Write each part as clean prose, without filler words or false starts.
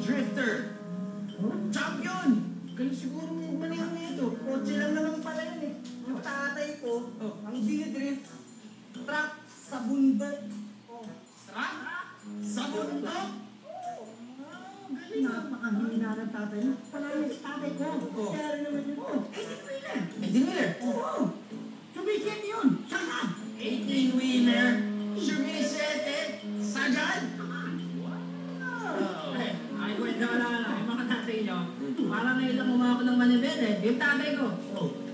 drifter. Champion! Galing siguro mo manihan na ito. Kotse lang naman pala yun eh. Yung tatay ko, ang dinidrift, truck sa bundok. Truck? Sa bundok? Galing. Napakahina ng tatay mo. Palagi sa tatay ko. Kaya rin naman yun. 18-wheeler. 18-wheeler? Oo. Sumisip yun. Saan? 18-wheeler? Sumisete? Sagad? Ay, kwento ka lang, yung mga tatay nyo, parang ngayon lang umako ng manibela eh. Yung tatay ko,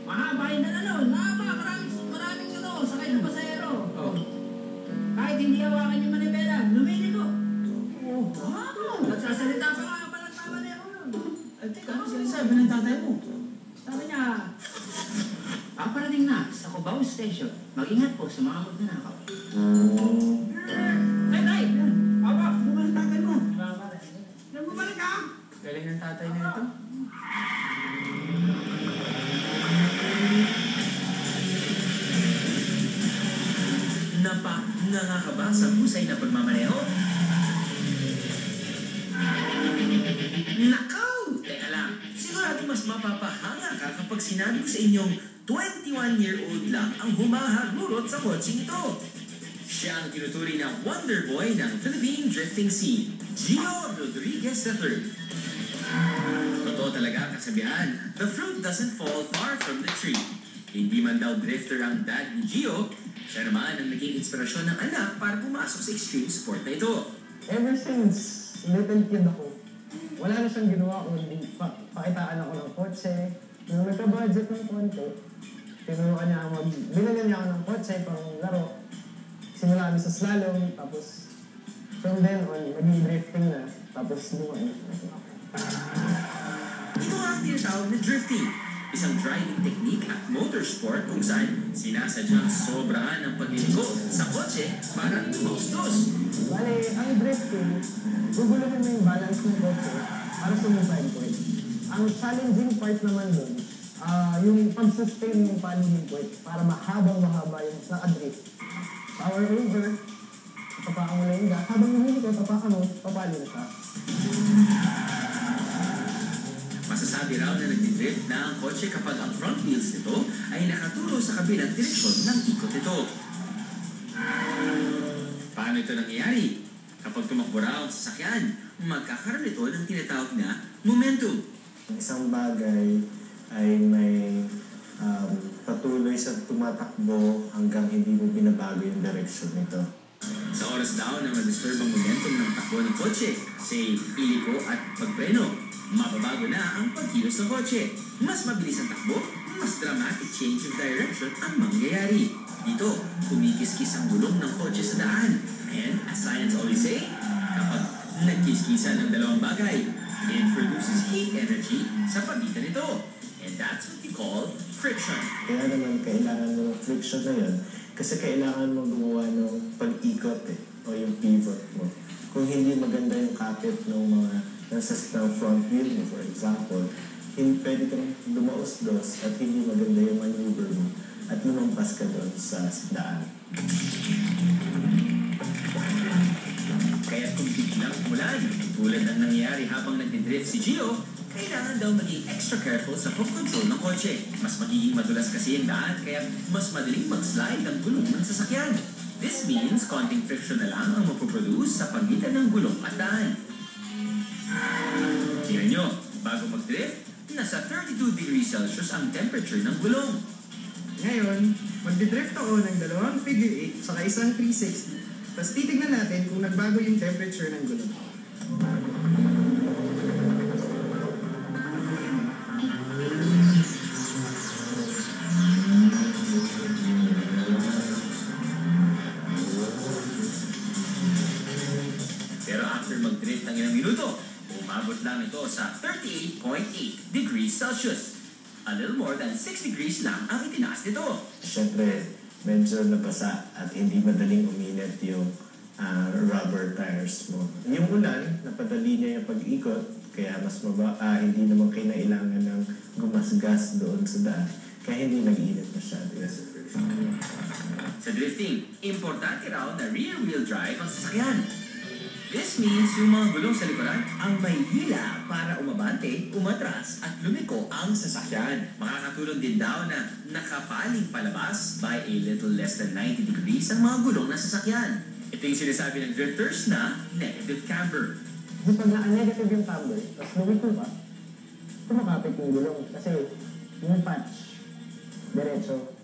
mahaba yung dala mahaba, maraming sakay ng pasahero. Kahit hindi hawakan yung manibela, lumiliko. Nagsasalita pa nga palang tama na ako nun. Teka, ano sinasabi ng tatay mo? Sabi niya, paparating na sa Cubao Station. Mag-ingat po sa mga magnanakaw. Tay! Papa! Bumalik tatay mo. Nang bumalik ka? Galing ng tatay na ito. Nangangakaba sa husay na pagmamaneho? Nakaw! Teka lang, sigurado mas mapapahanga ka kapag sinabi ko sa inyong 21-year-old lang ang humahagurot sa kotseng ito. Siya ang tinuturi na Wonder Boy ng Philippine drifting scene, Gio Rodriguez III. Totoo talaga ang kasabihan, the fruit doesn't fall far from the tree. Hindi man daw drifter ang dad ni Gio, siya naman ang naging inspirasyon ng anak para pumasok sa extreme sport na ito. Ever since little kid ako, wala na siyang ginawa kundi pakitaan ako ng kotse. Nung nagka-budget ng konti, tinuruan niya binigyan niya ako ng kotse pang laro. Simula kami sa slalom, tapos from then on, naging drifting na, tapos lumayan. Ito ang tinatawag na drifting, isang driving technique at motorsport kung saan sinasadyang sobrahan ang pagliliko sa kotse para tumaustos. Bale, ang drifting, guguluhin mo yung balance ng kotse para sumuside point. Ang challenging part naman dun, yung pag-sustain yung paddling point para mahaba yung naka-drift. Power over, tapakan mo na yung gas. Habang nilili ko, tapakan mo, papali na siya. Masasabi raw na nag-drift na ang kotse kapag ang front wheels nito ay nakaturo sa kabilang direksyon ng ikot nito. Paano ito nangyayari? Kapag tumakbo raw ang sasakyan, magkakaroon ito ng tinatawag na momentum. Isang bagay ay may patuloy sa tumatakbo hanggang hindi mo binabago yung direction nito. Sa oras daw na ma-disturb ang momentum ng takbo ng kotse, say, iliko at pagpreno, mababago na ang pagkilos ng kotse. Mas mabilis ang takbo, mas dramatic change of direction ang mangyayari. Dito, kumikiskis ang gulong ng kotse sa daan. And as science always say, kapag nagkiskisan ng dalawang bagay, it produces heat energy sa pagitan nito. And that's what you call friction. Kaya naman kailangan mo ng friction na yun kasi kailangan mo gumawa ng pag-ikot o yung pivot mo. Kung hindi maganda yung kapit ng mga ng front wheel mo, for example, hindi pwede kang dumausdos at hindi maganda yung maneuver mo at lumampas ka doon sa daan. Kaya kung biglang umulan, tulad ng nangyayari habang nagdidrift si Gio, kailangan daw maging extra careful sa pag-control ng kotse. Mas magiging madulas kasi yung daan, kaya mas madaling mag-slide ang gulong ng sasakyan. This means konting friction na lang ang mapoproduce sa pagitan ng gulong at daan. Tingnan nyo, bago mag-drift, nasa 32 degrees Celsius ang temperature ng gulong. Ngayon, magdidrift ako ng dalawang figure 8 saka isang 360. Tapos titignan natin kung nagbago yung temperature ng gulong. Pero after mag-drift ng ilang minuto, umabot lang ito sa 38.8 degrees Celsius. A little more than 6 degrees lang ang itinaas nito. Siyempre, medyo nabasa at hindi madaling uminit yung rubber tires mo. Yung ulan, napadali niya yung pag-ikot, kaya mas hindi naman kinailangan ng gumasgas doon sa daan. Kaya hindi nag-init masyado. Sa drifting, importante raw na rear-wheel drive ang sasakyan. This means yung mga gulong sa likuran ang may hila para umabante, umatras at lumiko ang sasakyan. Makakatulong din daw na nakapaling palabas by a little less than 90 degrees ang mga gulong na sasakyan. Ito yung sinasabi ng drifters na negative camber. Di pag na-negative yung camber, tapos lumiko ka, kumakapit yung gulong. Kasi yung patch, diretso.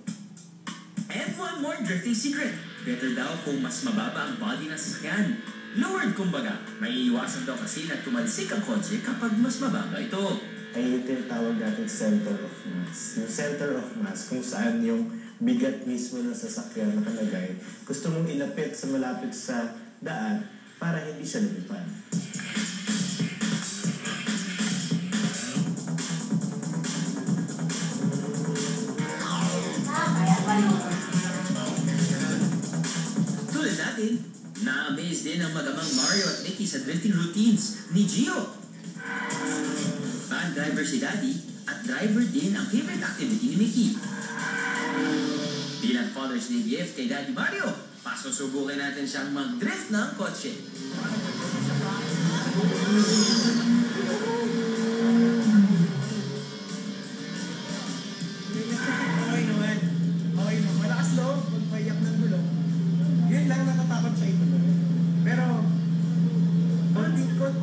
And one more drifting secret. Better daw kung mas mababa ang body ng sasakyan. Lowered kumbaga, may iwasan daw kasi na tumalsik ang kotse kapag mas mababa ito. Ay ito yung tawag natin center of mass. Yung center of mass, kung saan yung bigat mismo ng sasakyan nakalagay, gusto mong ilapit sa malapit sa daan para hindi siya lumipad. Tulad natin, na-amaze din ang magamang Mario at Mickey sa drifting routines ni Gio. Fan driver si Daddy at driver din ang favorite activity ni Mickey. Bilang Father's Day gift kay Daddy Mario, pasusubukin natin siyang mag-drift ng kotse. Okay naman. Okay naman. Malakas loob, magpayak ng gulong. Yun lang natatakot sa ito. Pero,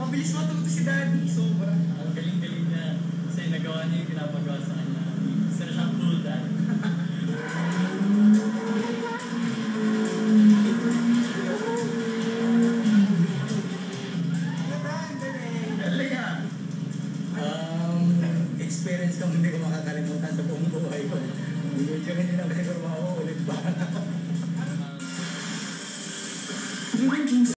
mabilis matuto si Daddy. Sobra. Ang galing-galing niya. Kasi nagawa niya yung pinapagawa sa kanya. Isa na siyang cool dad.